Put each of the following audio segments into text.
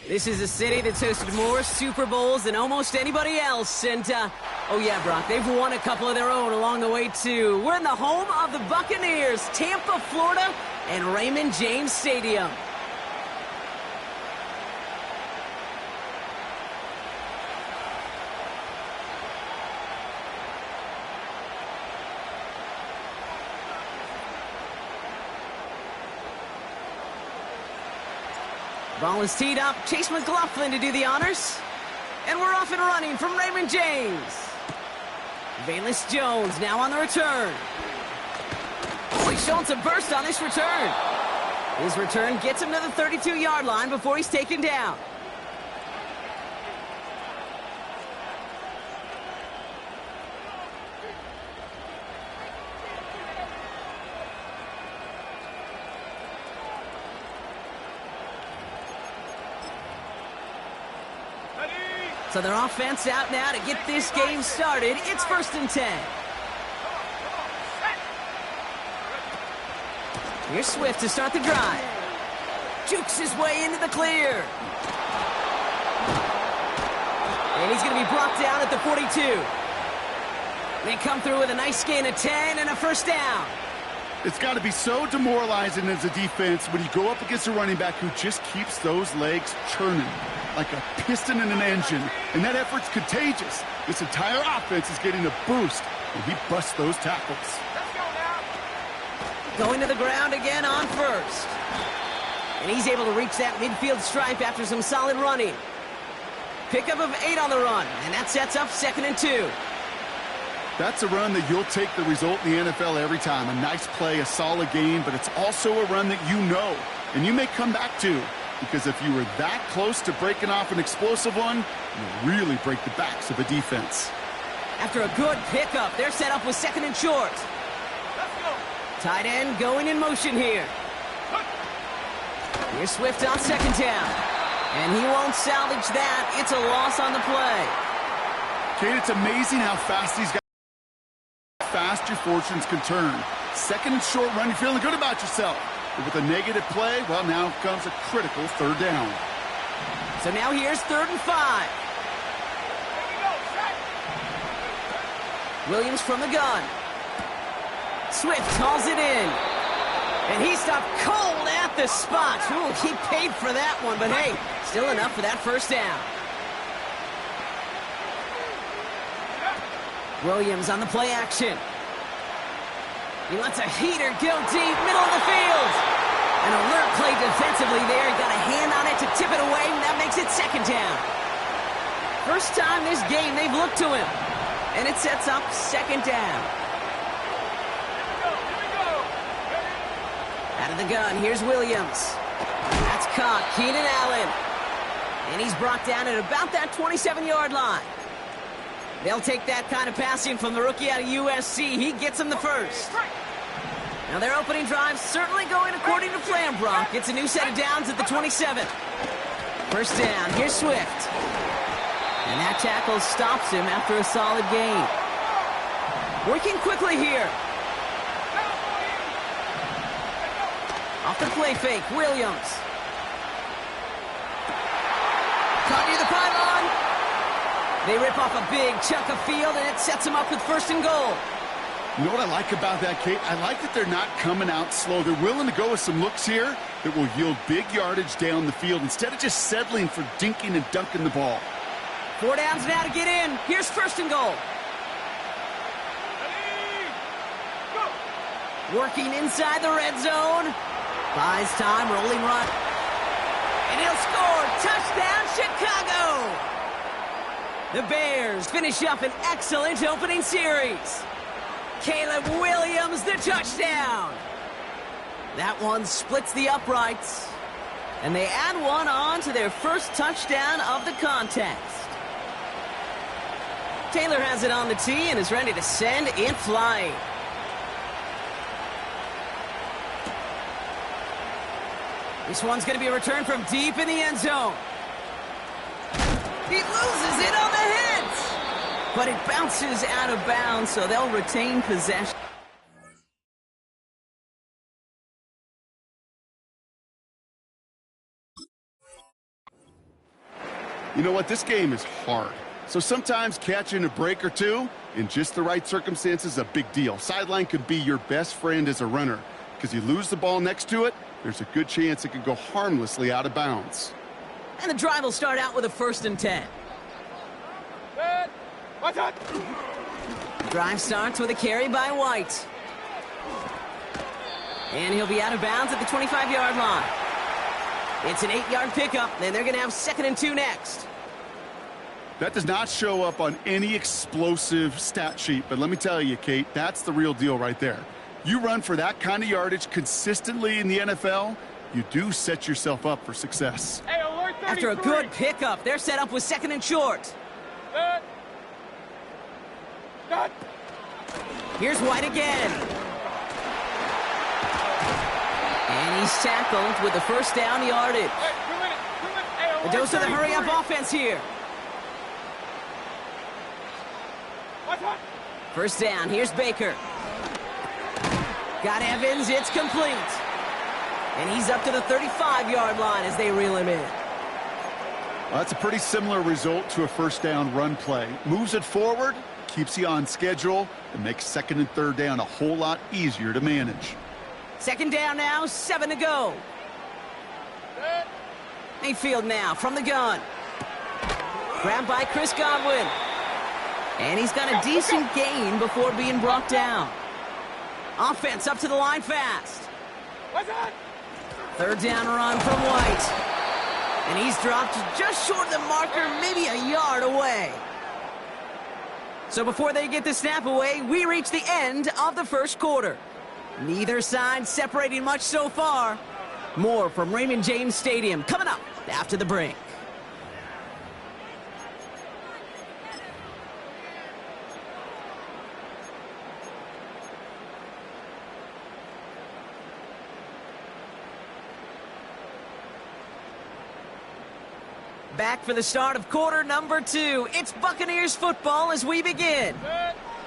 This is a city that's hosted more Super Bowls than almost anybody else. And, oh yeah, Brock, they've won a couple of their own along the way, too. We're in the home of the Buccaneers, Tampa, Florida, and Raymond James Stadium. Ball is teed up. Chase McLaughlin to do the honors. And we're off and running from Raymond James. Valus Jones now on the return. Oh, he's showing some burst on this return. His return gets him to the 32-yard line before he's taken down. So their offense out now to get this game started. It's 1st and 10. Here's Swift to start the drive. Jukes his way into the clear. And he's going to be brought down at the 42. They come through with a nice gain of 10 and a first down. It's got to be so demoralizing as a defense when you go up against a running back who just keeps those legs churning like a piston in an engine, and that effort's contagious. This entire offense is getting a boost, and he busts those tackles. Let's go now. Going to the ground again on first. And he's able to reach that midfield stripe after some solid running. Pickup of 8 on the run, and that sets up 2nd and 2. That's a run that you'll take the result in the NFL every time. A nice play, a solid game, but it's also a run that you know, and you may come back to. Because if you were that close to breaking off an explosive one, you really break the backs of a defense. After a good pickup, they're set up with 2nd and short. Let's go. Tight end going in motion here. Here's Swift on 2nd down. And he won't salvage that. It's a loss on the play. Kate, it's amazing how fast these guys fast your fortunes can turn. 2nd and short run, you're feeling good about yourself. But with a negative play, well, now comes a critical 3rd down. So now here's 3rd and 5. Williams from the gun. Swift hauls it in. And he stopped cold at the spot. Ooh, he paid for that one, but hey, still enough for that first down. Williams on the play action. He lets a heater go deep, middle of the field. An alert play defensively there. He got a hand on it to tip it away, and that makes it 2nd down. First time this game they've looked to him. And it sets up 2nd down. Out of the gun, here's Williams. That's caught, Keenan Allen. And he's brought down at about that 27-yard line. They'll take that kind of passing from the rookie out of USC. He gets them the first. Now their opening drive certainly going according to plan, Brock. It's a new set of downs at the 27. First down, here's Swift. And that tackle stops him after a solid gain. Working quickly here. Off the play fake, Williams. Caught near the pylon. They rip off a big chunk of field, and it sets them up with 1st and goal. You know what I like about that, Kate? I like that they're not coming out slow. They're willing to go with some looks here that will yield big yardage down the field instead of just settling for dinking and dunking the ball. 4 downs now to get in. Here's 1st and goal. Working inside the red zone. Buys time, rolling run. And he'll score. Touchdown, Chicago! The Bears finish up an excellent opening series. Caleb Williams, the touchdown. That one splits the uprights. And they add one on to their first touchdown of the contest. Taylor has it on the tee and is ready to send it flying. This one's going to be a return from deep in the end zone. He loses it on the hit, but it bounces out of bounds, so they'll retain possession. You know what? This game is hard. So sometimes catching a break or two in just the right circumstances is a big deal. Sideline could be your best friend as a runner because you lose the ball next to it, there's a good chance it could go harmlessly out of bounds. And the drive will start out with a 1st and 10. Drive starts with a carry by White. And he'll be out of bounds at the 25-yard line. It's an 8-yard pickup, and they're going to have 2nd and 2 next. That does not show up on any explosive stat sheet, but let me tell you, Kate, that's the real deal right there. You run for that kind of yardage consistently in the NFL, you do set yourself up for success. Hey, alert 33. After a good pickup, they're set up with 2nd and short. Here's White again. And he's tackled with the 1st down yardage. Hey, A dose of the hurry-up offense here. 1st down, here's Baker. Got Evans, it's complete. And he's up to the 35-yard line as they reel him in. Well, that's a pretty similar result to a 1st down run play. Moves it forward, keeps you on schedule, and makes 2nd and 3rd down a whole lot easier to manage. 2nd down now, 7 to go. Mayfield now from the gun. Grabbed by Chris Godwin. And he's got a decent gain before being brought down. Offense up to the line fast. 3rd down run from White. And he's dropped just short of the marker, maybe a yard away. So before they get the snap away, we reach the end of the 1st quarter. Neither side separating much so far. More from Raymond James Stadium coming up after the break. Back for the start of quarter number 2. It's Buccaneers football as we begin.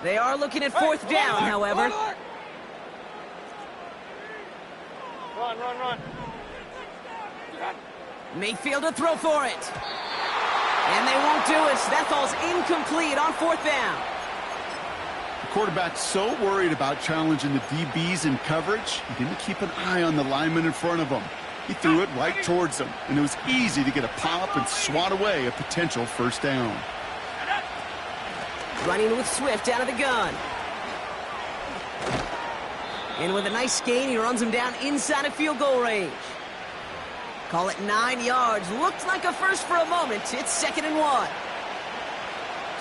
They are looking at 4th down, however. Run. Mayfield to throw for it. And they won't do it. That falls incomplete on 4th down. The quarterback's so worried about challenging the DBs in coverage, he didn't keep an eye on the lineman in front of him. He threw it right towards him, and it was easy to get a pop and swat away a potential 1st down. Running with Swift out of the gun. And with a nice gain, he runs him down inside of field goal range. Call it 9 yards. Looked like a first for a moment. It's 2nd and 1.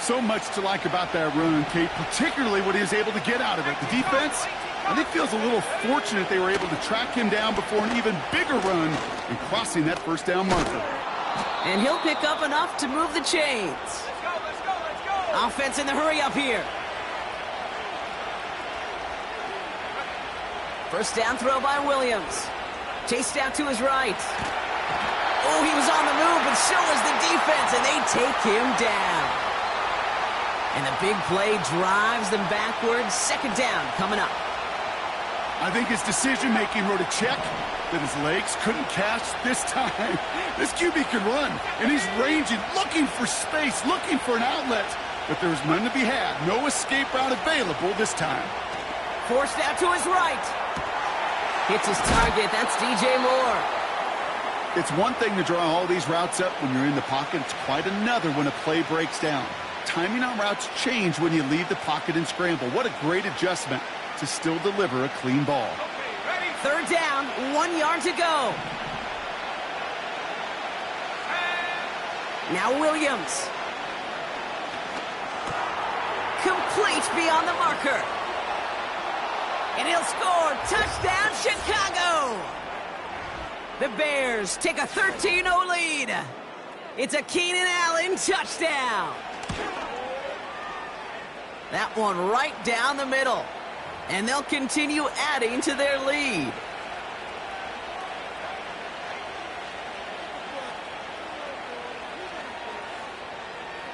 So much to like about that run, Kate, particularly what he was able to get out of it. The defense, I think, feels a little fortunate they were able to track him down before an even bigger run and crossing that 1st down marker. And he'll pick up enough to move the chains. Let's go. Offense in the hurry up here. 1st down throw by Williams. Chased out to his right. Oh, he was on the move, but so was the defense, and they take him down. And the big play drives them backwards. 2nd down coming up. I think his decision-making wrote a check that his legs couldn't catch this time. This QB can run, and he's ranging, looking for space, looking for an outlet. But there was none to be had. No escape route available this time. Forced out to his right. Hits his target. That's DJ Moore. It's one thing to draw all these routes up when you're in the pocket. It's quite another when a play breaks down. Timing on routes change when you leave the pocket and scramble. What a great adjustment to still deliver a clean ball. 3rd down, 1 yard to go. Now Williams. Complete beyond the marker. And he'll score. Touchdown, Chicago. The Bears take a 13-0 lead. It's a Keenan Allen touchdown. That one right down the middle. And they'll continue adding to their lead.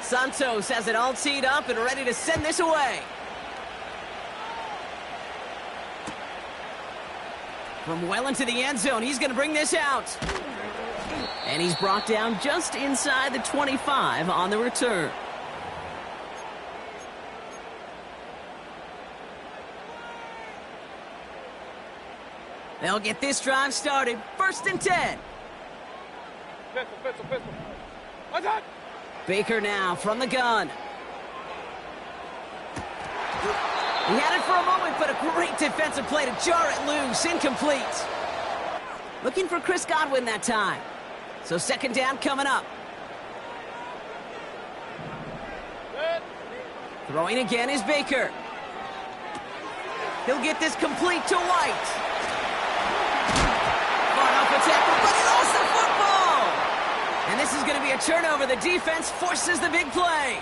Santos has it all teed up and ready to send this away. From well into the end zone, he's going to bring this out. And he's brought down just inside the 25 on the return. They'll get this drive started. 1st and 10. Pistol. Attack! Baker now from the gun. He had it for a moment, but a great defensive play to jar it loose. Incomplete. Looking for Chris Godwin that time. So 2nd down coming up. Throwing again is Baker. He'll get this complete to White. Fought off a tackle, but he lost the football. And this is going to be a turnover. The defense forces the big play.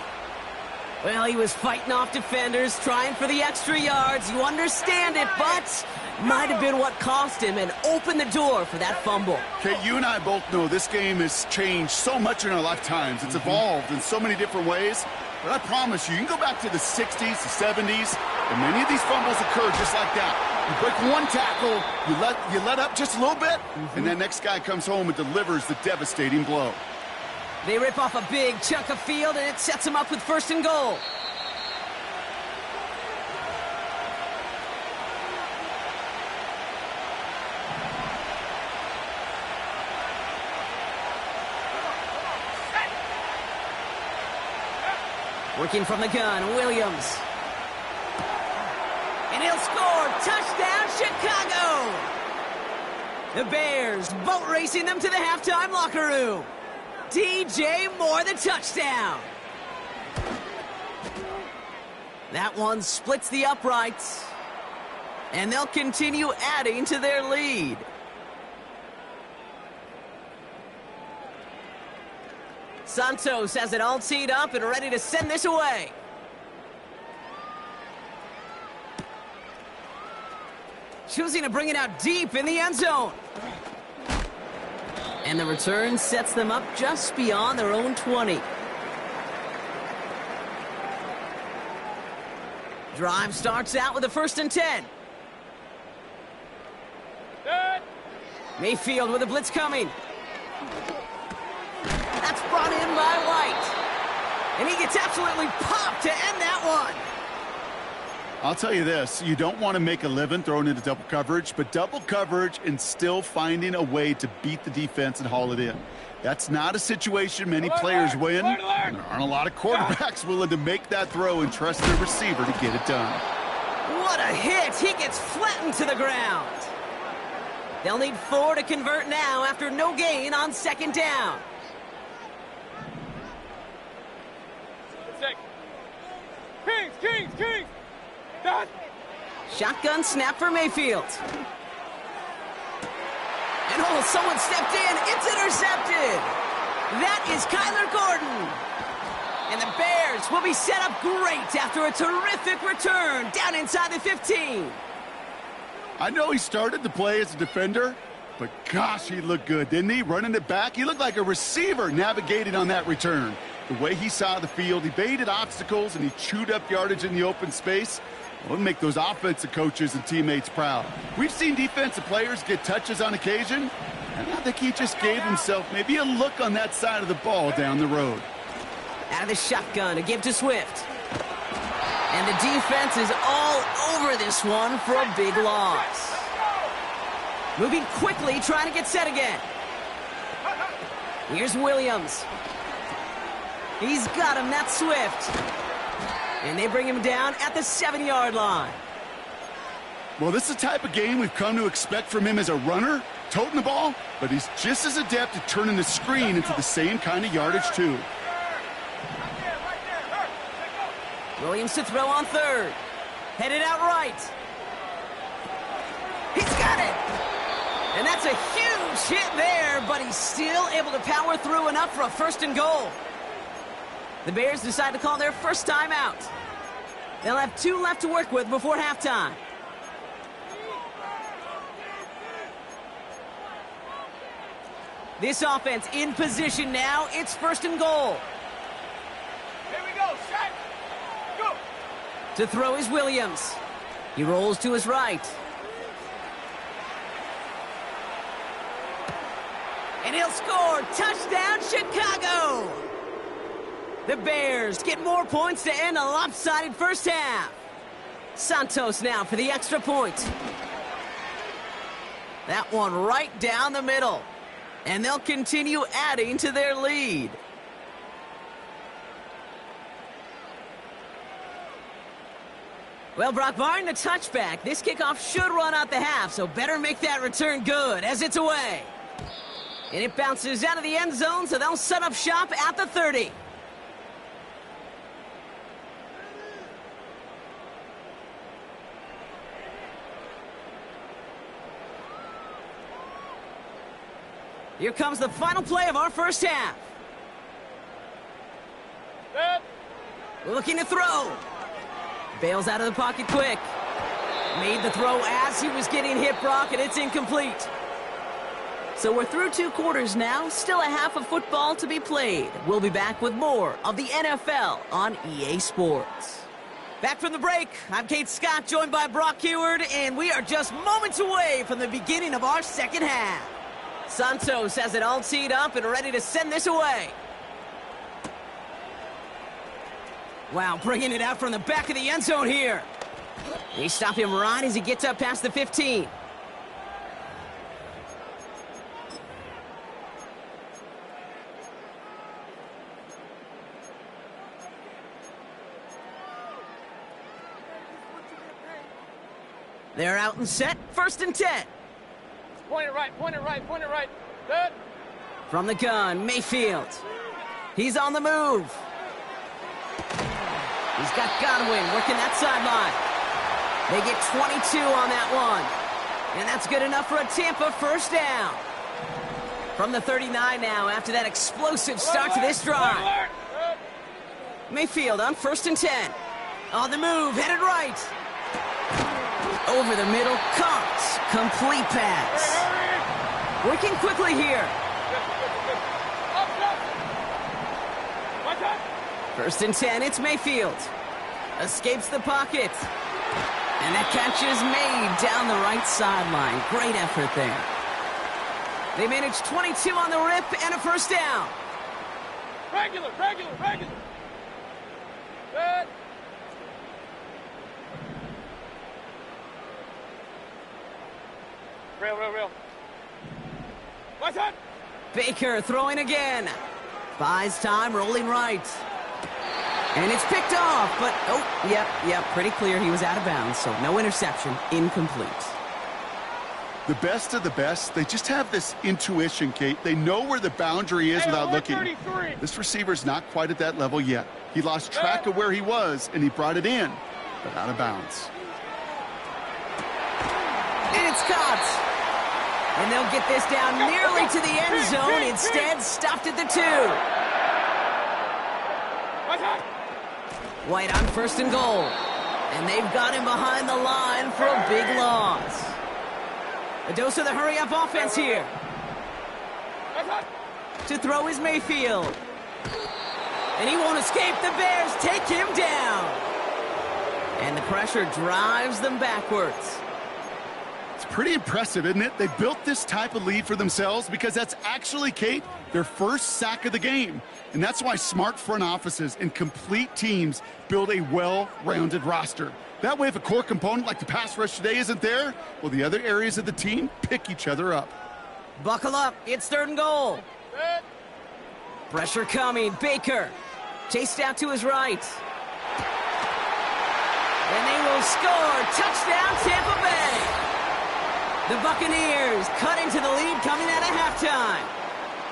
Well, he was fighting off defenders, trying for the extra yards. You understand it, but might have been what cost him and opened the door for that fumble. Okay, you and I both know this game has changed so much in our lifetimes. It's evolved in so many different ways. But I promise you, you can go back to the 60s, the 70s, and many of these fumbles occur just like that. You break one tackle, you let up just a little bit, and that next guy comes home and delivers the devastating blow. They rip off a big chunk of field, and it sets them up with 1st and goal. Working from the gun, Williams. And he'll score. Touchdown, Chicago! The Bears boat racing them to the halftime locker room. DJ Moore, the touchdown. That one splits the uprights. And they'll continue adding to their lead. Santos has it all teed up and ready to send this away. Choosing to bring it out deep in the end zone. And the return sets them up just beyond their own 20. Drive starts out with a 1st and 10. Mayfield with a blitz coming. That's brought in by White. And he gets absolutely popped to end that one. I'll tell you this, you don't want to make a living throwing into double coverage, but double coverage and still finding a way to beat the defense and haul it in. That's not a situation many players win, and there aren't a lot of quarterbacks willing to make that throw and trust their receiver to get it done. What a hit! He gets flattened to the ground. They'll need 4 to convert now after no gain on 2nd down. Kings! Done. Shotgun snap for Mayfield. And oh, someone stepped in. It's intercepted. That is Kyler Gordon. And the Bears will be set up great after a terrific return down inside the 15. I know he started the play as a defender, but gosh, he looked good, didn't he? Running it back, he looked like a receiver navigating on that return. The way he saw the field, he baited obstacles, and he chewed up yardage in the open space. Well, it'll make those offensive coaches and teammates proud. We've seen defensive players get touches on occasion, and I think he just gave himself maybe a look on that side of the ball down the road. Out of the shotgun to give to Swift. And the defense is all over this one for a big loss. Moving quickly, trying to get set again. Here's Williams. He's got him, that's Swift. And they bring him down at the 7-yard line. Well, this is the type of game we've come to expect from him as a runner, toting the ball, but he's just as adept at turning the screen into the same kind of yardage, too. Williams to throw on 3rd. Headed out right. He's got it! And that's a huge hit there, but he's still able to power through enough for a 1st and goal. The Bears decide to call their first timeout. They'll have 2 left to work with before halftime. This offense in position now. It's 1st and goal. Here we go, set, go. To throw is Williams. He rolls to his right. And And he'll score. Touchdown, Chicago! The Bears get more points to end a lopsided first half. Santos now for the extra point. That one right down the middle. And they'll continue adding to their lead. Well, Brock, barring the touchback, this kickoff should run out the half, so better make that return good as it's away. And it bounces out of the end zone, so they'll set up shop at the 30. Here comes the final play of our first half. Looking to throw. Bails out of the pocket quick. Made the throw as he was getting hit, Brock, and it's incomplete. So we're through 2 quarters now. Still a half of football to be played. We'll be back with more of the NFL on EA Sports. Back from the break, I'm Kate Scott, joined by Brock Heward, and we are just moments away from the beginning of our second half. Santos has it all teed up and ready to send this away. Wow, bringing it out from the back of the end zone here. They stop him right as he gets up past the 15. They're out and set, 1st and 10. Point it right, point it right, point it right. Good. From the gun, Mayfield. He's on the move. He's got Godwin working that sideline. They get 22 on that one. And that's good enough for a Tampa first down. From the 39 now after that explosive start to this drive. Mayfield on 1st and 10. On the move, headed right. Over the middle, caught. Complete pass. Working quickly here. 1st and 10, it's Mayfield. Escapes the pocket. And that catch is made down the right sideline. Great effort there. They managed 22 on the rip and a first down. Regular. Good. Real. What's that? Baker throwing again. Buys time, rolling right. And it's picked off, but, yep, pretty clear he was out of bounds, so no interception, incomplete. The best of the best, they just have this intuition, Kate. They know where the boundary is without looking. This receiver's not quite at that level yet. He lost track of where he was, and he brought it in, but out of bounds. And it's caught. And they'll get this down nearly to the end zone. Instead, stopped at the 2. White on 1st and goal. And they've got him behind the line for a big loss. A dose of the hurry-up offense here. To throw is Mayfield. And he won't escape. The Bears take him down. And the pressure drives them backwards. It's pretty impressive, isn't it? They built this type of lead for themselves because that's actually, Kate, their first sack of the game. And that's why smart front offices and complete teams build a well-rounded roster. That way, if a core component like the pass rush today isn't there, well, the other areas of the team pick each other up. Buckle up. It's 3rd and goal. Pressure coming. Baker chased out to his right. And they will score. Touchdown, Tampa Bay. The Buccaneers cut into the lead coming out of halftime.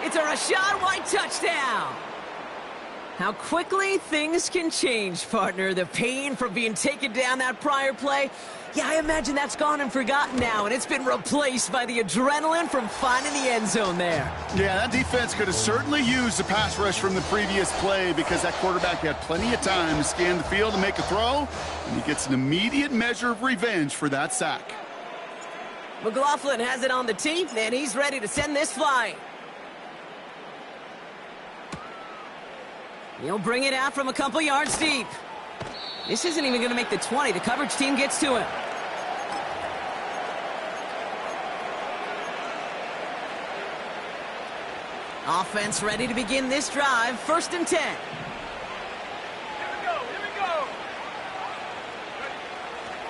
It's a Rachaad White touchdown. How quickly things can change, partner. The pain from being taken down that prior play, yeah, I imagine that's gone and forgotten now, and it's been replaced by the adrenaline from finding the end zone there. Yeah, that defense could have certainly used the pass rush from the previous play because that quarterback had plenty of time to scan the field and make a throw, and he gets an immediate measure of revenge for that sack. McLaughlin has it on the tee, and he's ready to send this flying. He'll bring it out from a couple yards deep. This isn't even going to make the 20. The coverage team gets to him. Offense ready to begin this drive. 1st and 10. Here we go. Here we go.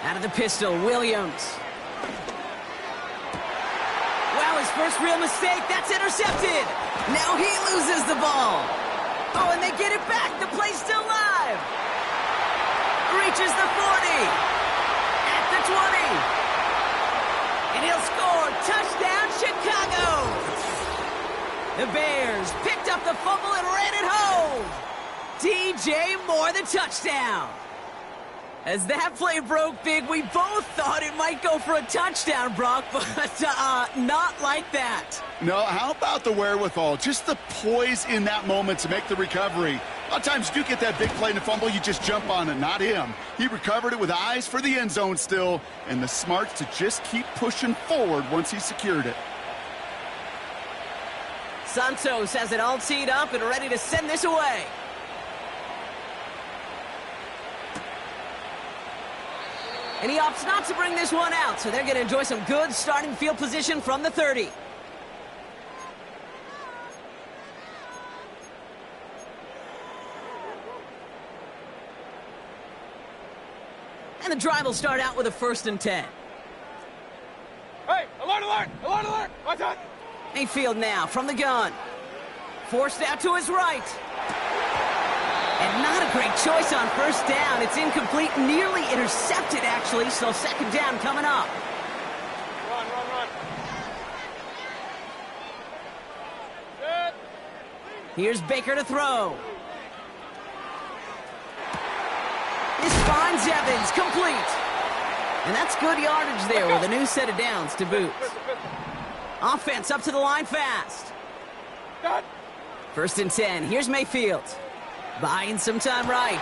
Out of the pistol, Williams. Well, his first real mistake. That's intercepted. Now he loses the ball. Oh, and they get it back. The play's still live. Reaches the 40. At the 20. And he'll score. Touchdown, Chicago. The Bears picked up the fumble and ran it home. DJ Moore, the touchdown. As that play broke big, we both thought it might go for a touchdown, Brock, but not like that. No, how about the wherewithal? Just the poise in that moment to make the recovery. A lot of times you do get that big play in a fumble, you just jump on it, not him. He recovered it with eyes for the end zone still, and the smarts to just keep pushing forward once he secured it. Santos has it all teed up and ready to send this away. And he opts not to bring this one out, so they're going to enjoy some good starting field position from the 30. And the drive will start out with a 1st and 10. Hey, alert, alert, alert, alert. Watch out. Mayfield now from the gun. Forced out to his right. And not a great choice on 1st down. It's incomplete, nearly intercepted, actually, so 2nd down coming up. Run, run, run. Good. Here's Baker to throw. This finds Evans, complete. And that's good yardage there with a new set of downs to boot. Offense up to the line fast. Good. 1st and 10. Here's Mayfield. Buying some time right.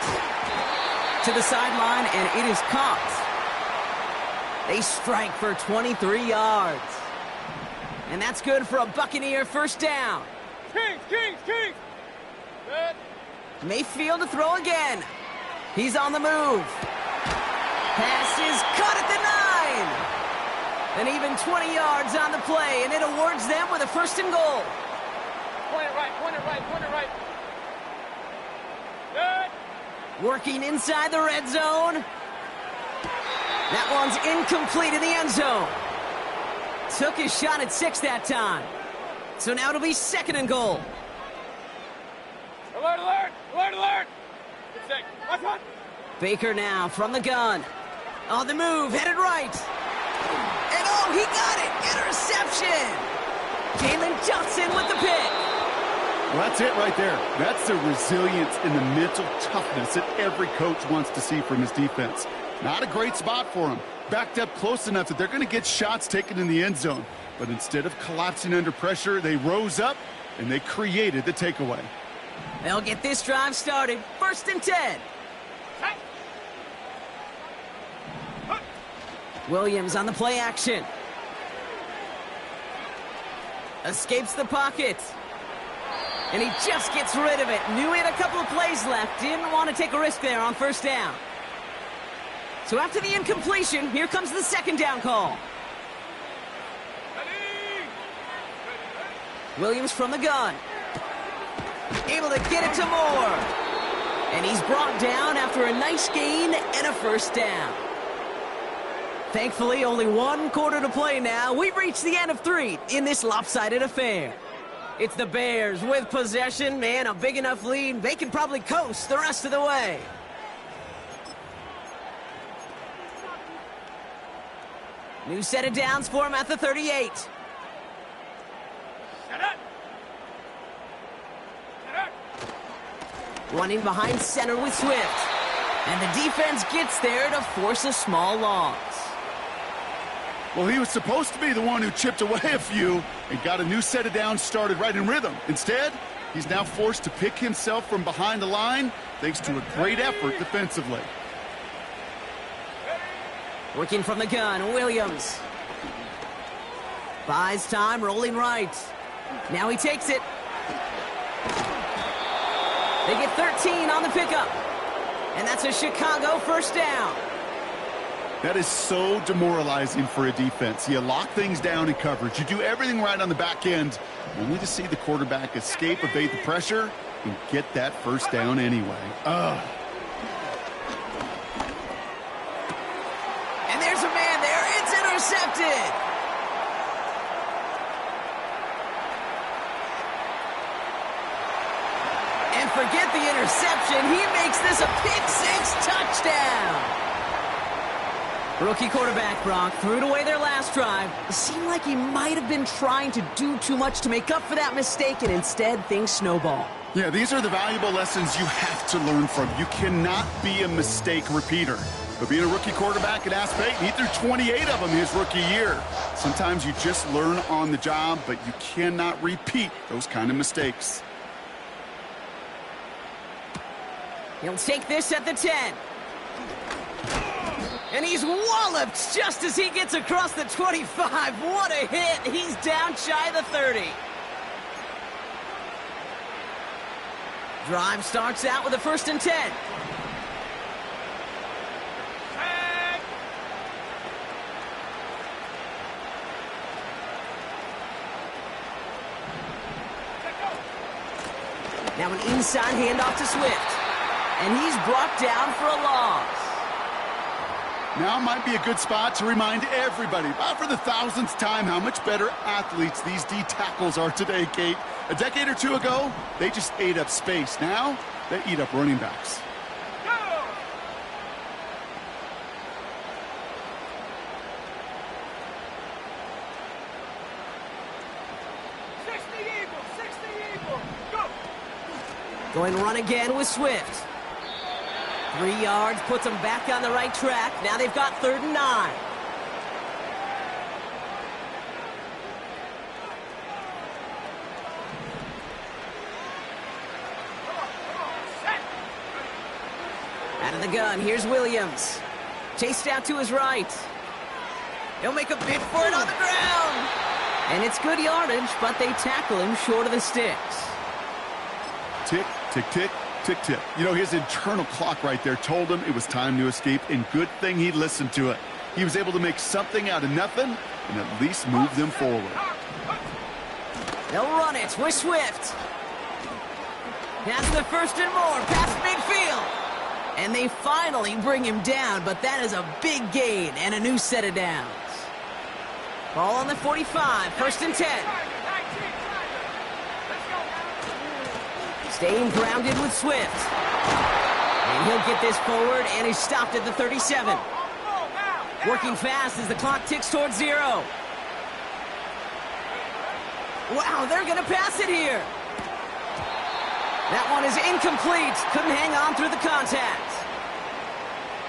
To the sideline, and it is caught. They strike for 23 yards. And that's good for a Buccaneer 1st down. Kings, Kings, Kings. Good. Mayfield to throw again. He's on the move. Pass is caught at the 9. And even 20 yards on the play, and it awards them with a 1st and goal. Point it right, point it right, point it right. Good. Working inside the red zone. That one's incomplete in the end zone. Took his shot at 6 that time. So now it'll be 2nd and goal. Alert, alert, alert, alert. Get sick. Watch out. Baker now from the gun. On the move, headed right. And oh, he got it! Interception! Jalen Johnson with the pick. Well, that's it right there. That's the resilience and the mental toughness that every coach wants to see from his defense. Not a great spot for him. Backed up close enough that they're going to get shots taken in the end zone. But instead of collapsing under pressure, they rose up and they created the takeaway. They'll get this drive started. 1st and 10. Williams on the play action. Escapes the pocket. And he just gets rid of it. Knew he had a couple of plays left. Didn't want to take a risk there on 1st down. So after the incompletion, here comes the 2nd down call. Williams from the gun. Able to get it to Moore. And he's brought down after a nice gain and a 1st down. Thankfully, only 1 quarter to play now. We've reached the end of 3 in this lopsided affair. It's the Bears with possession. Man, a big enough lead. They can probably coast the rest of the way. New set of downs for him at the 38. Shut up. Shut up. Running behind center with Swift. And the defense gets there to force a small loss. Well, he was supposed to be the one who chipped away a few and got a new set of downs started right in rhythm. Instead, he's now forced to pick himself from behind the line thanks to a great effort defensively. Working from the gun, Williams. Buys time, rolling right. Now he takes it. They get 13 on the pickup. And that's a Chicago 1st down. That is so demoralizing for a defense. You lock things down in coverage. You do everything right on the back end, only to see the quarterback escape, evade the pressure, and get that first down anyway. Ugh. And there's a man there. It's intercepted. And forget the interception. He makes this a pick-6 touchdown. Rookie quarterback Brock threw it away their last drive. It seemed like he might have been trying to do too much to make up for that mistake, and instead things snowball. Yeah, these are the valuable lessons you have to learn from. You cannot be a mistake repeater. But being a rookie quarterback at App State, he threw 28 of them his rookie year. Sometimes you just learn on the job, but you cannot repeat those kind of mistakes. He'll take this at the 10. And he's walloped just as he gets across the 25. What a hit. He's down shy of the 30. Drive starts out with a 1st and 10. Now an inside handoff to Swift. And he's brought down for a loss. Now might be a good spot to remind everybody, about for the 1000th time, how much better athletes these D tackles are today, Kate. A decade or two ago, they just ate up space. Now, they eat up running backs. Go! Go! Going to run again with Swift. 3 yards, puts them back on the right track. Now they've got 3rd and 9. Out of the gun, here's Williams. Chased out to his right. He'll make a bid for it on the ground. And it's good yardage, but they tackle him short of the sticks. Tick, tick, tick. Tick-tick. You know, his internal clock right there told him it was time to escape, and good thing he listened to it. He was able to make something out of nothing and at least move them forward. They'll run it with Swift. That's the 1st and more past midfield. And they finally bring him down, but that is a big gain and a new set of downs. Ball on the 45, 1st and 10. Staying grounded with Swift. And he'll get this forward, and he's stopped at the 37. Working fast as the clock ticks towards 0. Wow, they're going to pass it here. That one is incomplete. Couldn't hang on through the contact.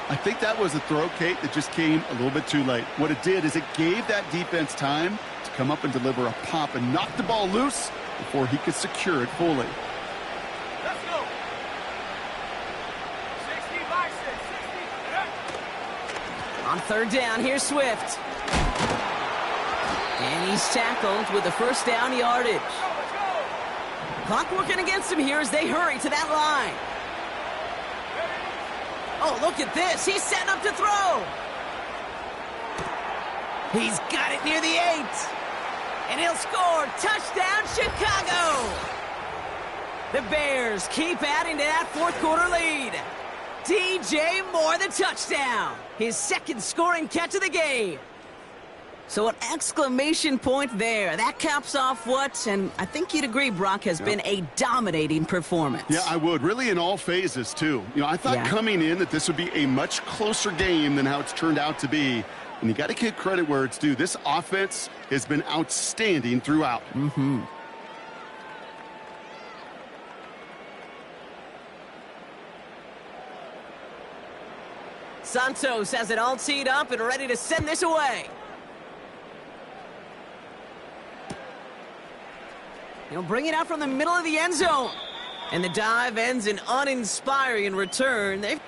I think that was a throw, Kate, that just came a little bit too late. What it did is it gave that defense time to come up and deliver a pop and knock the ball loose before he could secure it fully. Let's go. 60 by 6. On 3rd down, here's Swift. And he's tackled with the 1st down yardage. Let's go. Clock working against him here as they hurry to that line. Oh, look at this. He's setting up to throw. He's got it near the 8. And he'll score. Touchdown, Chicago. The Bears keep adding to that 4th quarter lead. DJ Moore, the touchdown. His 2nd scoring catch of the game. So an exclamation point there. That caps off what, and I think you'd agree, Brock, has been a dominating performance. Yeah, I would. Really in all phases, too. You know, I thought coming in that this would be a much closer game than how it's turned out to be. And you got to give credit where it's due. This offense has been outstanding throughout. Mm-hmm. Santos has it all teed up and ready to send this away. He'll bring it out from the middle of the end zone. And the dive ends in uninspiring return. They've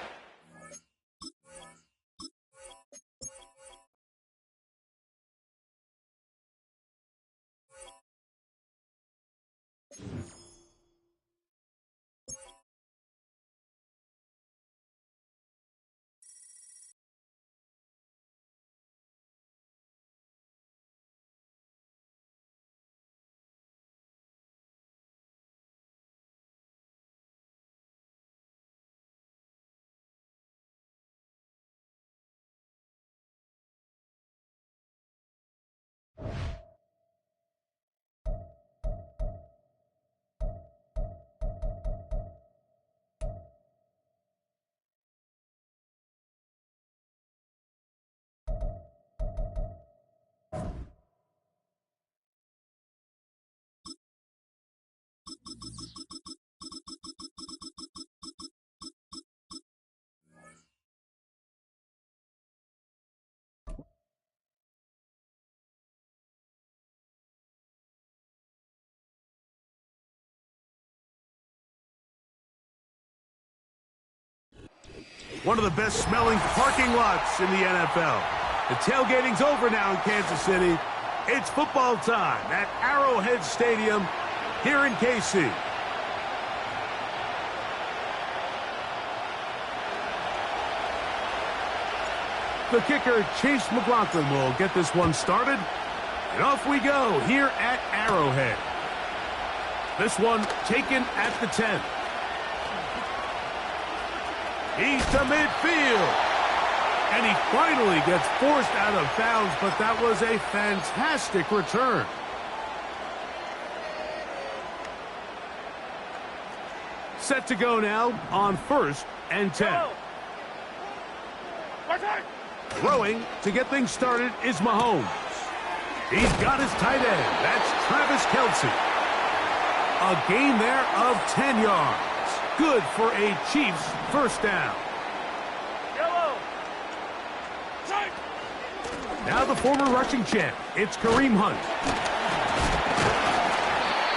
one of the best-smelling parking lots in the NFL. The tailgating's over now in Kansas City. It's football time at Arrowhead Stadium here in KC. The kicker, Chase McLaughlin, will get this one started. And off we go here at Arrowhead. This one taken at the 10. He's to midfield. And he finally gets forced out of bounds, but that was a fantastic return. Set to go now on 1st and 10. Throwing to get things started is Mahomes. He's got his tight end. That's Travis Kelce. A gain there of 10 yards. Good for a Chiefs first down. Now the former rushing champ. It's Kareem Hunt.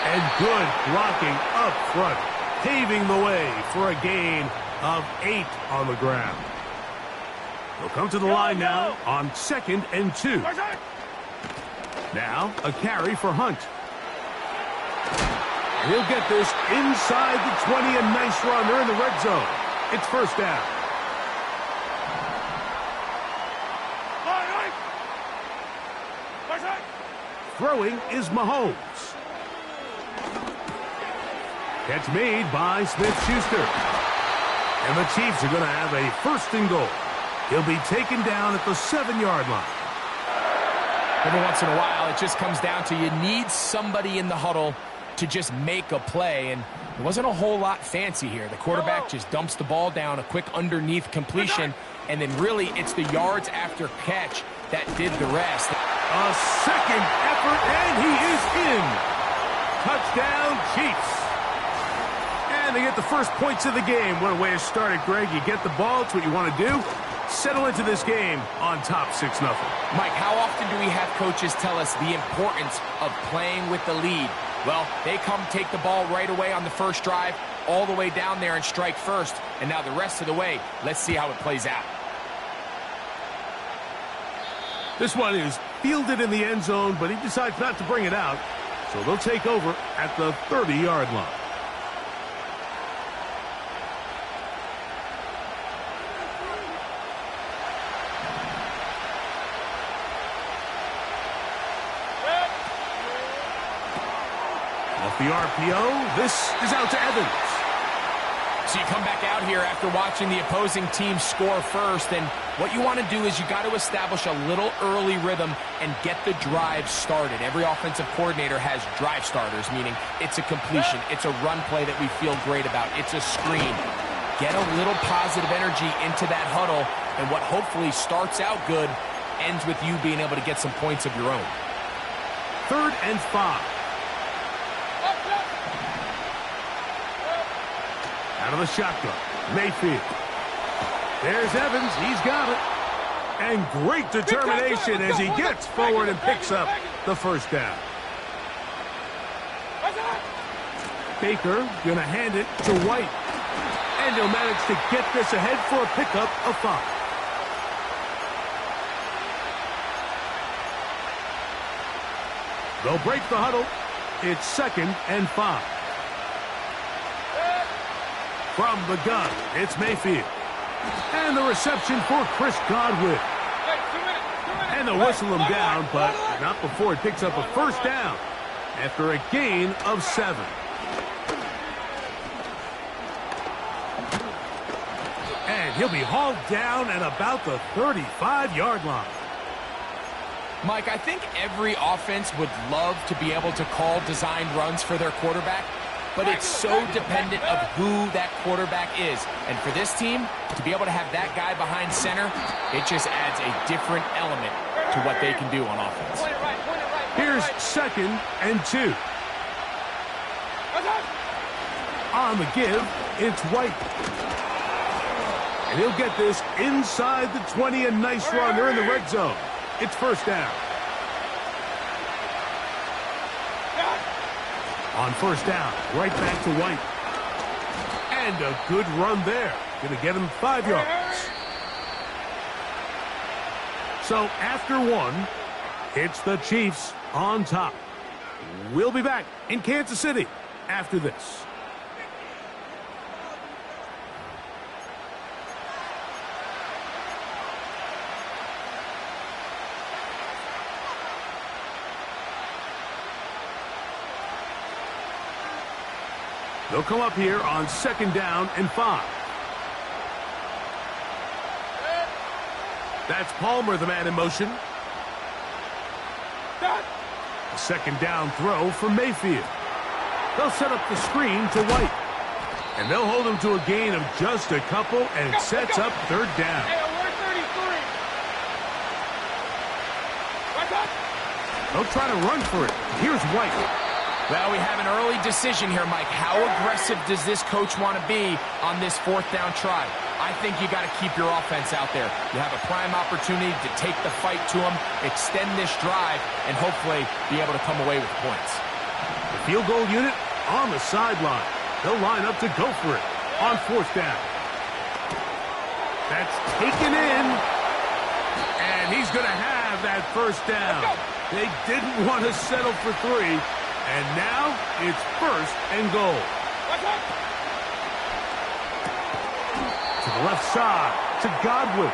And good blocking up front, paving the way for a gain of 8 on the ground. They'll come to the line now on 2nd and 2. Now a carry for Hunt. And he'll get this inside the 20. A nice run. They're in the red zone. It's first down. Throwing is Mahomes. Catch made by Smith-Schuster. And the Chiefs are going to have a 1st and goal. He'll be taken down at the 7-yard line. Every once in a while, it just comes down to you need somebody in the huddle to just make a play, and it wasn't a whole lot fancy here. The quarterback just dumps the ball down, a quick underneath completion, and then really it's the yards after catch that did the rest. A second effort, and he is in. Touchdown, Chiefs. And they get the first points of the game. What a way to start it, Greg. You get the ball. It's what you want to do. Settle into this game on top 6-0. Mike, how often do we have coaches tell us the importance of playing with the lead? Well, they come take the ball right away on the first drive, all the way down there and strike first. And now the rest of the way, let's see how it plays out. This one is fielded in the end zone, but he decides not to bring it out. So they'll take over at the 30-yard line. Off the RPO, this is out to Evans. So you come back out here after watching the opposing team score first, and what you want to do is you got to establish a little early rhythm and get the drive started. Every offensive coordinator has drive starters, meaning it's a completion, it's a run play that we feel great about, it's a screen. Get a little positive energy into that huddle, and what hopefully starts out good ends with you being able to get some points of your own. 3rd and 5. Out of the shotgun, Mayfield. There's Evans. He's got it. And great determination as he gets forward and picks up the first down. Baker going to hand it to White. And he'll manage to get this ahead for a pickup of 5. They'll break the huddle. It's 2nd and 5. From the gun, it's Mayfield. And the reception for Chris Godwin. And they'll whistle him down, but not before he picks up a first down after a gain of 7. And he'll be hauled down at about the 35-yard line. Mike, I think every offense would love to be able to call designed runs for their quarterback, but it's so dependent of who that quarterback is. And for this team, to be able to have that guy behind center, it just adds a different element to what they can do on offense. Here's 2nd and 2. On the give, it's White. And he'll get this inside the 20. A nice run. They're in the red zone. It's first down. On first down, right back to White. And a good run there. Going to get him 5 yards. So after one, it's the Chiefs on top. We'll be back in Kansas City after this. They'll come up here on 2nd down and 5. That's Palmer, the man in motion. A 2nd down throw for Mayfield. They'll set up the screen to White. And they'll hold him to a gain of just a couple, and it sets up 3rd down. They'll try to run for it. Here's White. Well, we have an early decision here, Mike. How aggressive does this coach want to be on this 4th down try? I think you got to keep your offense out there. You have a prime opportunity to take the fight to them, extend this drive, and hopefully be able to come away with points. The field goal unit on the sideline. They'll line up to go for it on 4th down. That's taken in, and he's going to have that 1st down. They didn't want to settle for 3. And now it's 1st and goal. To the left side, to Godwin.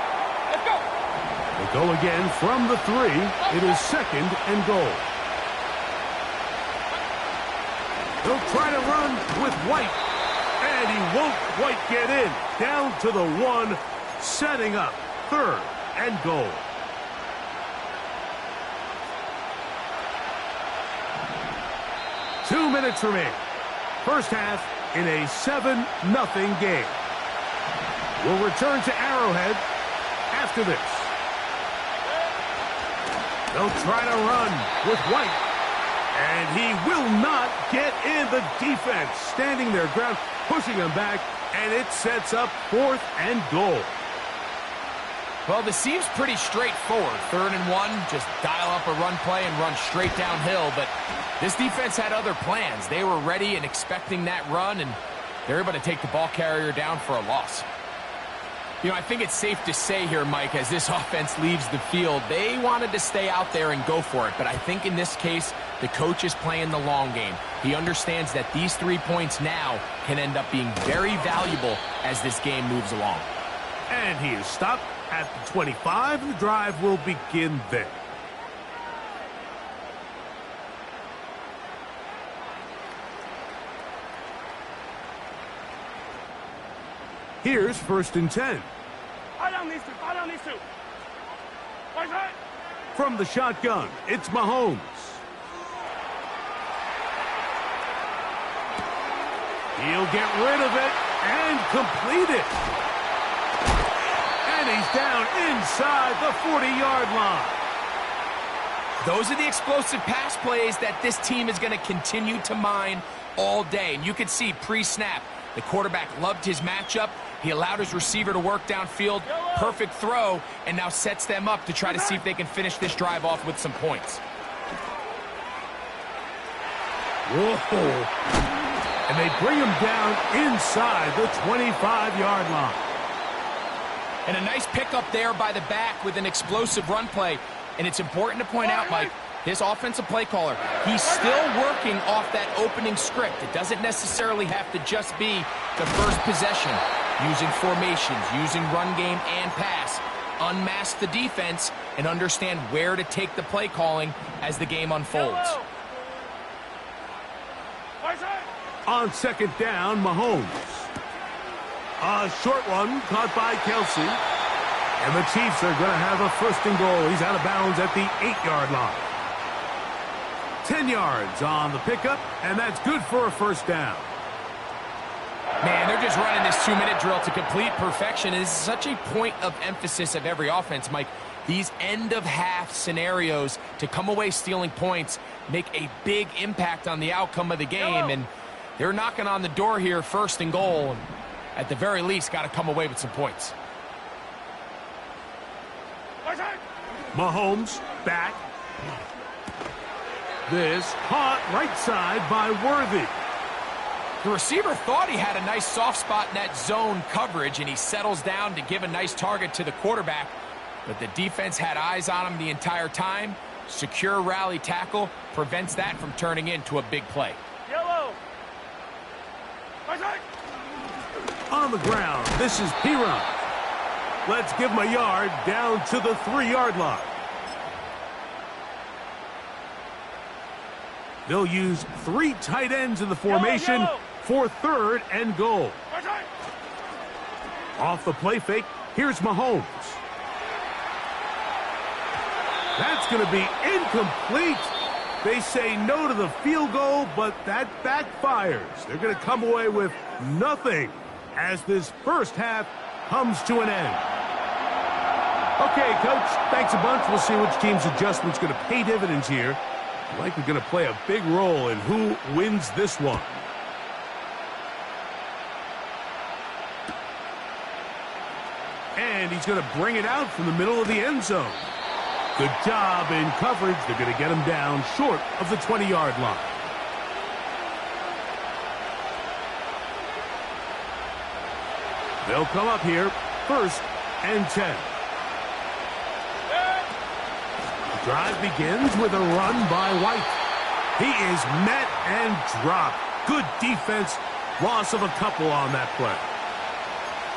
They go again from the 3. It is 2nd and goal. They'll try to run with White. And he won't quite get in. Down to the 1, setting up 3rd and goal. Two minutes remaining. First half in a 7-0 game. We'll return to Arrowhead after this. They'll try to run with White. And he will not get in. The defense standing their ground, pushing him back, and it sets up 4th and goal. Well, this seems pretty straightforward. 3rd and 1, just dial up a run play and run straight downhill. But this defense had other plans. They were ready and expecting that run, and they're able to take the ball carrier down for a loss. You know, I think it's safe to say here, Mike, as this offense leaves the field, they wanted to stay out there and go for it. But I think in this case, the coach is playing the long game. He understands that these 3 points now can end up being very valuable as this game moves along. And he is stopped at the 25. The drive will begin there. Here's 1st and 10. From the shotgun, it's Mahomes. He'll get rid of it and complete it. And he's down inside the 40-yard line. Those are the explosive pass plays that this team is going to continue to mine all day. And you can see pre-snap, the quarterback loved his matchup. He allowed his receiver to work downfield. Perfect throw, and now sets them up to try to see if they can finish this drive off with some points. Whoa. And they bring him down inside the 25-yard line. And a nice pickup there by the back with an explosive run play. And it's important to point out, Mike, this offensive play caller, he's still working off that opening script. It doesn't necessarily have to just be the first possession. Using formations, using run game and pass. Unmask the defense and understand where to take the play calling as the game unfolds. On 2nd down, Mahomes. A short one caught by Kelsey. And the Chiefs are going to have a 1st and goal. He's out of bounds at the 8-yard line. 10 yards on the pickup, and that's good for a 1st down. Man, they're just running this 2-minute drill to complete perfection. It is such a point of emphasis of every offense, Mike. These end-of-half scenarios to come away stealing points make a big impact on the outcome of the game. And they're knocking on the door here, 1st and goal. And at the very least, got to come away with some points. Mahomes back. This caught right side by Worthy. The receiver thought he had a nice soft spot in that zone coverage, and he settles down to give a nice target to the quarterback. But the defense had eyes on him the entire time. Secure rally tackle prevents that from turning into a big play. Yellow. On the ground, this is Piron. Let's give him a yard down to the 3-yard line. They'll use 3 tight ends in the formation for 3rd and goal. Off the play fake, here's Mahomes. That's going to be incomplete. They say no to the field goal, but that backfires. They're going to come away with nothing as this first half comes to an end. Okay, Coach, thanks a bunch. We'll see which team's adjustment's going to pay dividends here. Likely going to play a big role in who wins this one. And he's going to bring it out from the middle of the end zone. Good job in coverage. They're going to get him down short of the 20-yard line. They'll come up here, 1st and 10. The drive begins with a run by White. He is met and dropped. Good defense. Loss of a couple on that play.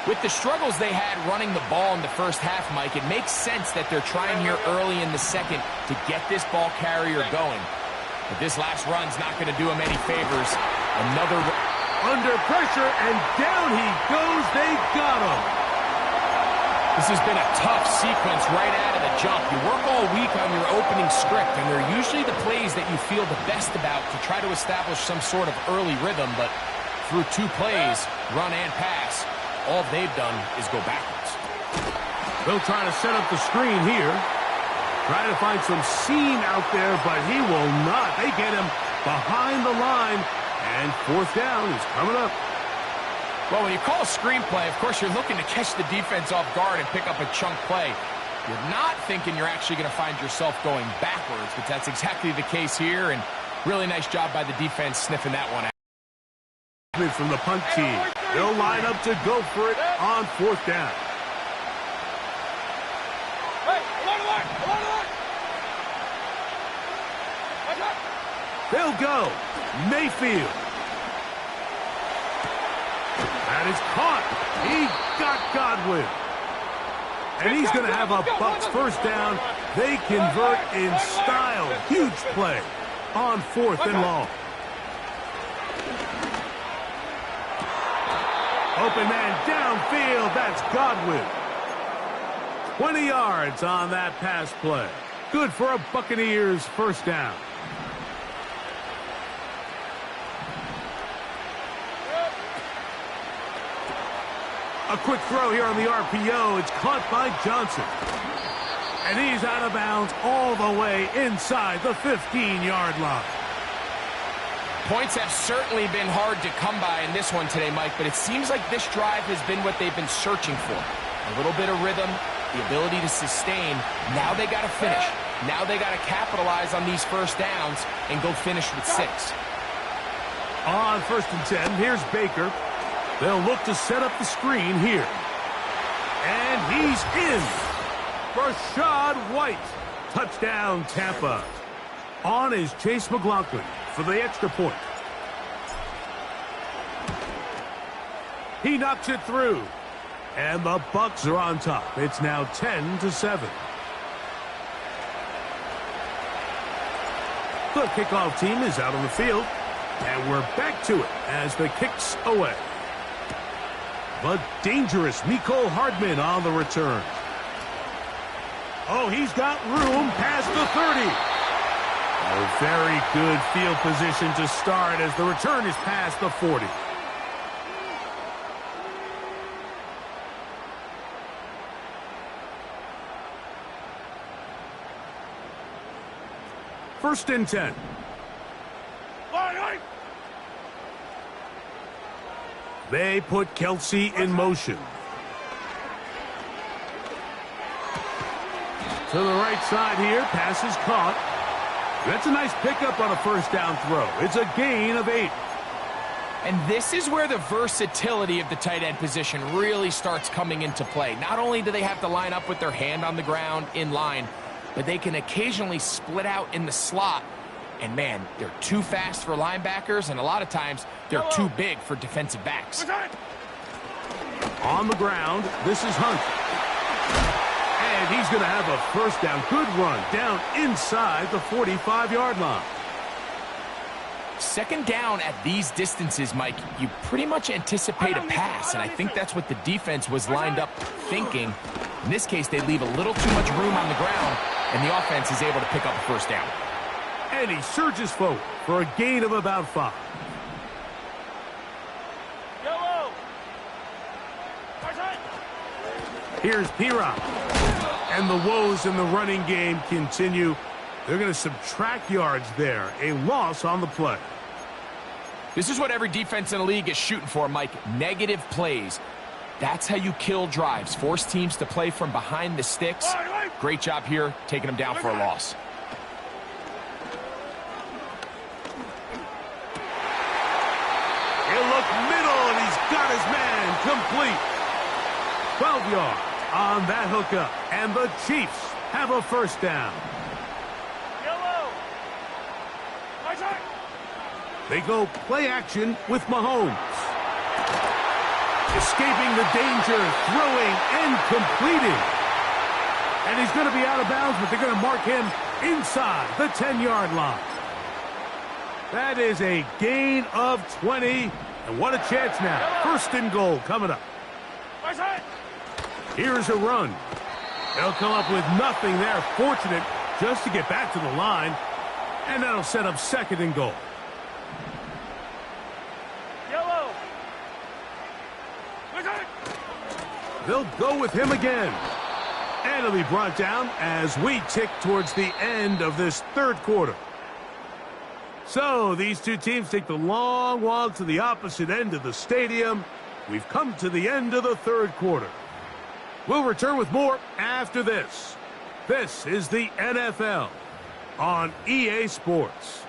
With the struggles they had running the ball in the first half, Mike, it makes sense that they're trying here early in the second to get this ball carrier going. But this last run's not going to do him any favors. Another under pressure, and down he goes. They got him. This has been a tough sequence right out of the jump. You work all week on your opening script, and they're usually the plays that you feel the best about to try to establish some sort of early rhythm. But through 2 plays, run and pass, all they've done is go backwards. They'll try to set up the screen here. Try to find some seam out there, but he will not. They get him behind the line, and 4th down is coming up. Well, when you call a screenplay, of course, you're looking to catch the defense off guard and pick up a chunk play. You're not thinking you're actually going to find yourself going backwards, but that's exactly the case here, and really nice job by the defense sniffing that one out. From the punt team. They'll line up to go for it on 4th down. They'll go. Mayfield. That is caught. He got Godwin. And he's going to have a Bucs 1st down. They convert in style. Huge play on 4th and long. Open man downfield. That's Godwin. 20 yards on that pass play. Good for a Buccaneers 1st down. A quick throw here on the RPO. It's caught by Johnson. And he's out of bounds all the way inside the 15-yard line. Points have certainly been hard to come by in this one today, Mike, but it seems like this drive has been what they've been searching for. A little bit of rhythm, the ability to sustain. Now they got to finish. Now they got to capitalize on these 1st downs and go finish with 6. On 1st and 10, here's Baker. They'll look to set up the screen here. And he's in. Rashad White. Touchdown, Tampa. On is Chase McLaughlin for the extra point. He knocks it through. And the Bucs are on top. It's now 10-7. The kickoff team is out on the field. And we're back to it as the kick's away. But dangerous Mecole Hardman on the return. Oh, he's got room past the 30. A very good field position to start as the return is past the 40. First and 10. They put Kelsey in motion. To the right side here, pass is caught. That's a nice pickup on a 1st down throw. It's a gain of 8. And this is where the versatility of the tight end position really starts coming into play. Not only do they have to line up with their hand on the ground in line, but they can occasionally split out in the slot. And, man, they're too fast for linebackers, and a lot of times they're too big for defensive backs. On the ground, this is Hunt. And he's going to have a first down. Good run down inside the 45-yard line. Second down at these distances, Mike, you pretty much anticipate a pass, and I think that's what the defense was lined up thinking. In this case, they leave a little too much room on the ground, and the offense is able to pick up a first down. And he surges forward for a gain of about 5. Here's P5. And the woes in the running game continue. They're going to subtract yards there. A loss on the play. This is what every defense in the league is shooting for, Mike. Negative plays. That's how you kill drives. Force teams to play from behind the sticks. Great job here, taking them down for a loss. He'll look middle, and he's got his man complete. 12 yards on that hookup. And the Chiefs have a first down. They go play action with Mahomes. Escaping the danger, throwing and completing. And he's going to be out of bounds, but they're going to mark him inside the 10-yard line. That is a gain of 20. And what a chance now. First and goal coming up. Here's a run. They'll come up with nothing there. Fortunate just to get back to the line. And that'll set up second and goal. They'll go with him again. And he'll be brought down as we tick towards the end of this third quarter. So these two teams take the long walk to the opposite end of the stadium. We've come to the end of the third quarter. We'll return with more after this. This is the NFL on EA Sports.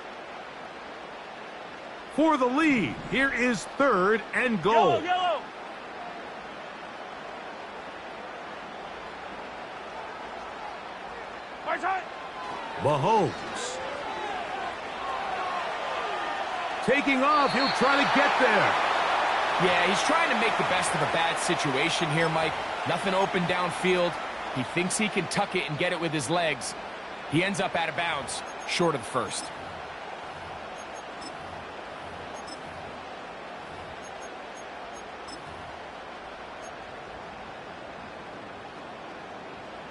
For the lead, here is third and goal. Yellow. Mahomes. Taking off, he'll try to get there. Yeah, he's trying to make the best of a bad situation here, Mike. Nothing open downfield. He thinks he can tuck it and get it with his legs. He ends up out of bounds, short of the first.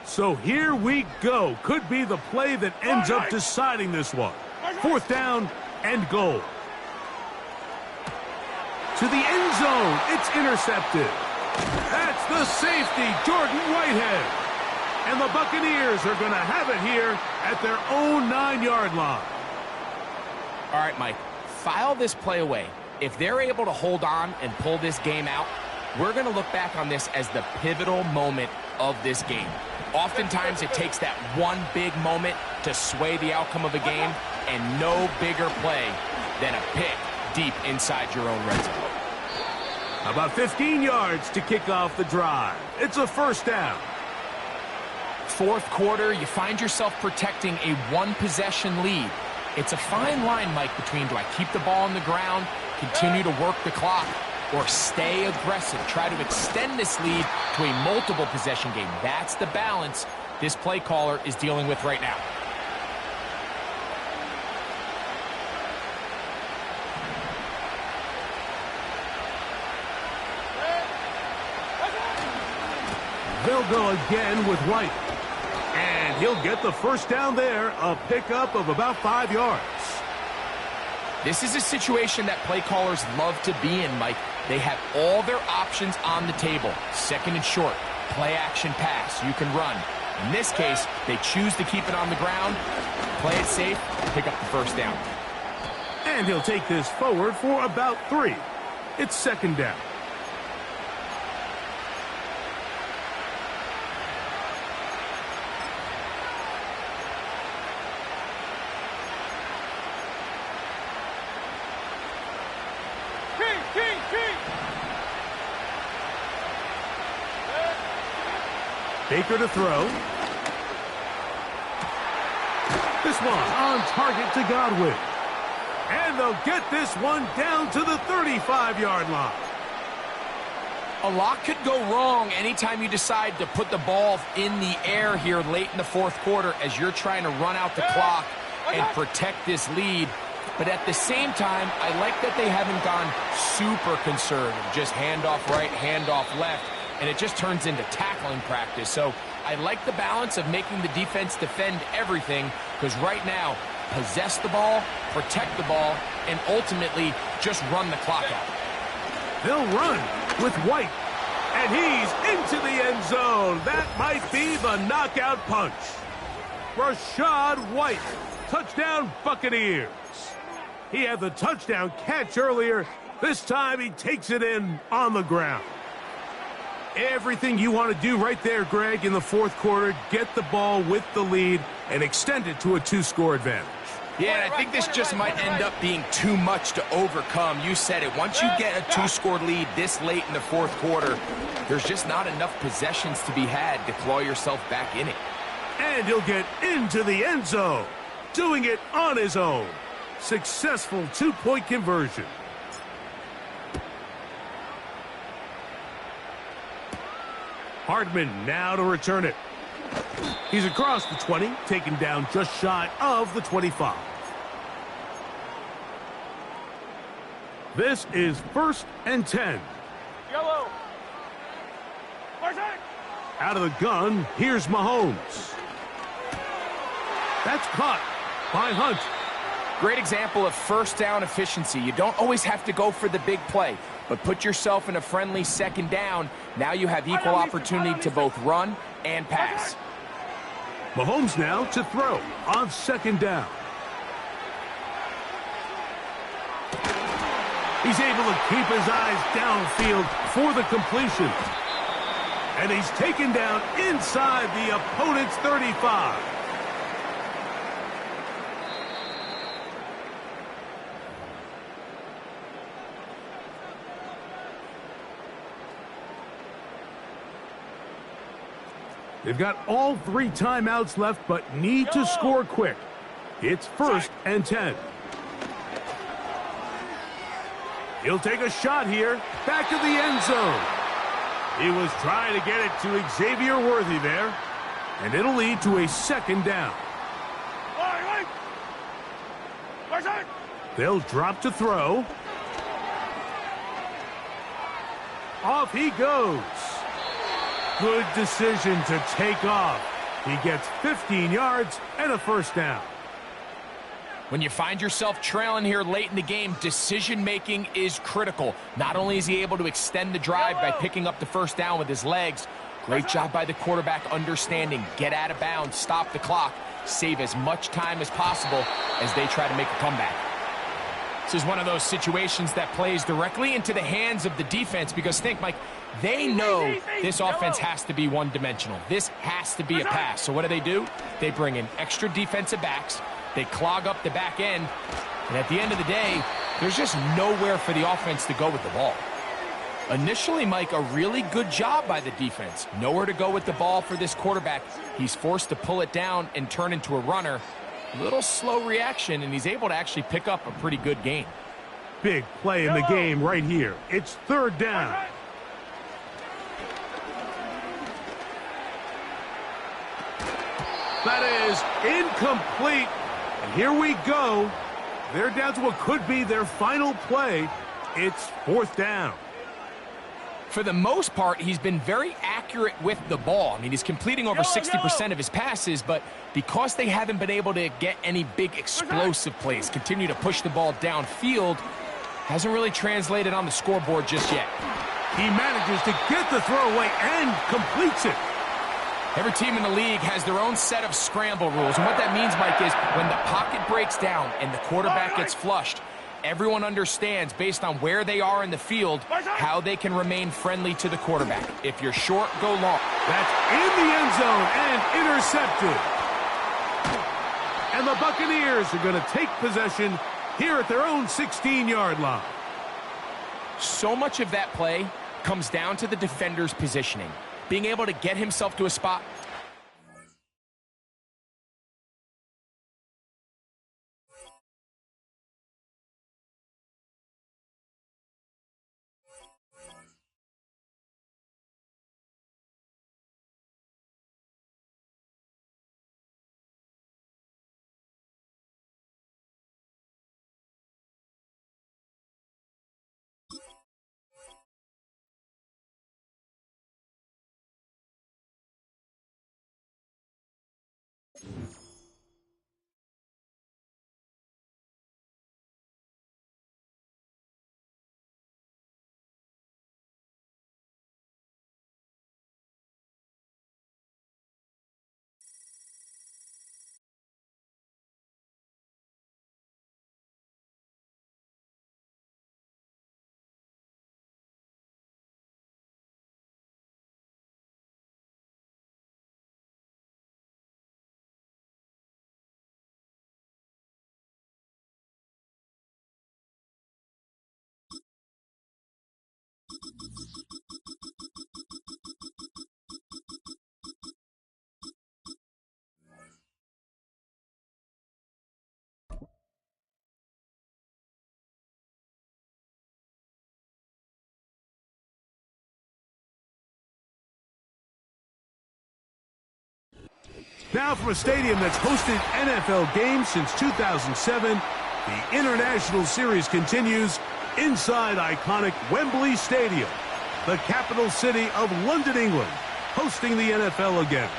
So here we go. Could be the play that ends up deciding this one. Fourth down and goal. To the end zone. It's intercepted. That's the safety, Jordan Whitehead. And the Buccaneers are going to have it here at their own 9-yard line. All right, Mike, file this play away. If they're able to hold on and pull this game out, we're going to look back on this as the pivotal moment of this game. Oftentimes, it takes that one big moment to sway the outcome of a game, and no bigger play than a pick deep inside your own red zone. About 15 yards to kick off the drive. It's a first down. Fourth quarter, you find yourself protecting a one-possession lead. It's a fine line, Mike, between do I keep the ball on the ground, continue to work the clock, or stay aggressive, try to extend this lead to a multiple possession game. That's the balance this play caller is dealing with right now. They'll go again with White. And he'll get the first down there, a pickup of about 5 yards. This is a situation that play callers love to be in, Mike. They have all their options on the table. Second and short, play action pass, you can run. In this case, they choose to keep it on the ground, play it safe, pick up the first down. And he'll take this forward for about 3. It's second down. Baker to throw. This one on target to Godwin. And they'll get this one down to the 35-yard line. A lot could go wrong anytime you decide to put the ball in the air here late in the fourth quarter as you're trying to run out the clock and protect this lead. But at the same time, I like that they haven't gone super conservative. Just handoff right, handoff left, and it just turns into tackling practice. So I like the balance of making the defense defend everything, because right now, possess the ball, protect the ball, and ultimately just run the clock out. They'll run with White, and he's into the end zone. That might be the knockout punch. Rashad White, touchdown Buccaneers. He had the touchdown catch earlier. This time he takes it in on the ground. Everything you want to do right there, Greg, in the fourth quarter, get the ball with the lead and extend it to a 2-score advantage. Yeah, and I think this just might end up being too much to overcome. You said it. Once you get a 2-score lead this late in the fourth quarter, there's just not enough possessions to be had to claw yourself back in it. And he'll get into the end zone, doing it on his own. Successful 2-point conversion. Hardman now to return it. He's across the 20, taken down just shy of the 25. This is 1st and 10. Yellow. Out of the gun, here's Mahomes. That's caught by Hunt. Great example of first down efficiency. You don't always have to go for the big play, but put yourself in a friendly second down. Now you have equal opportunity to both run and pass. Mahomes now to throw on 2nd down. He's able to keep his eyes downfield for the completion. And he's taken down inside the opponent's 35. They've got all 3 timeouts left, but need to score quick. It's 1st and 10. He'll take a shot here, back of the end zone. He was trying to get it to Xavier Worthy there, and it'll lead to a 2nd down. They'll drop to throw. Off he goes. Good decision to take off. He gets 15 yards and a 1st down. When you find yourself trailing here late in the game, decision-making is critical. Not only is he able to extend the drive by picking up the 1st down with his legs, great job by the quarterback understanding, get out of bounds, stop the clock, save as much time as possible as they try to make a comeback. This is one of those situations that plays directly into the hands of the defense, because think, Mike, they know this offense has to be one-dimensional. This has to be a pass. So what do? They bring in extra defensive backs. They clog up the back end. And at the end of the day, there's just nowhere for the offense to go with the ball. Initially, Mike, a really good job by the defense. Nowhere to go with the ball for this quarterback. He's forced to pull it down and turn into a runner. Little slow reaction, and he's able to actually pick up a pretty good gain. Big play in the game right here. It's 3rd down. That is incomplete. And here we go. They're down to what could be their final play. It's 4th down. For the most part, he's been very accurate with the ball. I mean, he's completing over 60% of his passes, but because they haven't been able to get any big explosive plays, continue to push the ball downfield, hasn't really translated on the scoreboard just yet. He manages to get the throwaway and completes it. Every team in the league has their own set of scramble rules, and what that means, Mike, is when the pocket breaks down and the quarterback gets flushed, everyone understands, based on where they are in the field, how they can remain friendly to the quarterback. If you're short, go long. That's in the end zone and intercepted. And the Buccaneers are going to take possession here at their own 16-yard line. So much of that play comes down to the defender's positioning. being able to get himself to a spot. Now from a stadium that's hosted NFL games since 2007, the International Series continues inside iconic Wembley Stadium, the capital city of London, England, hosting the NFL again.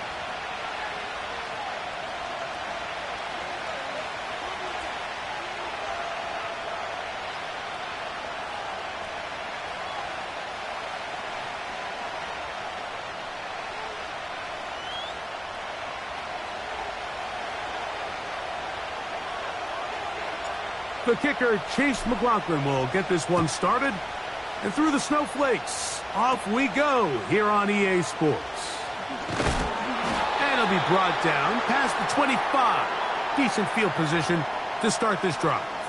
The kicker, Chase McLaughlin, will get this one started. And through the snowflakes, off we go here on EA Sports. And it'll be brought down past the 25. Decent field position to start this drive.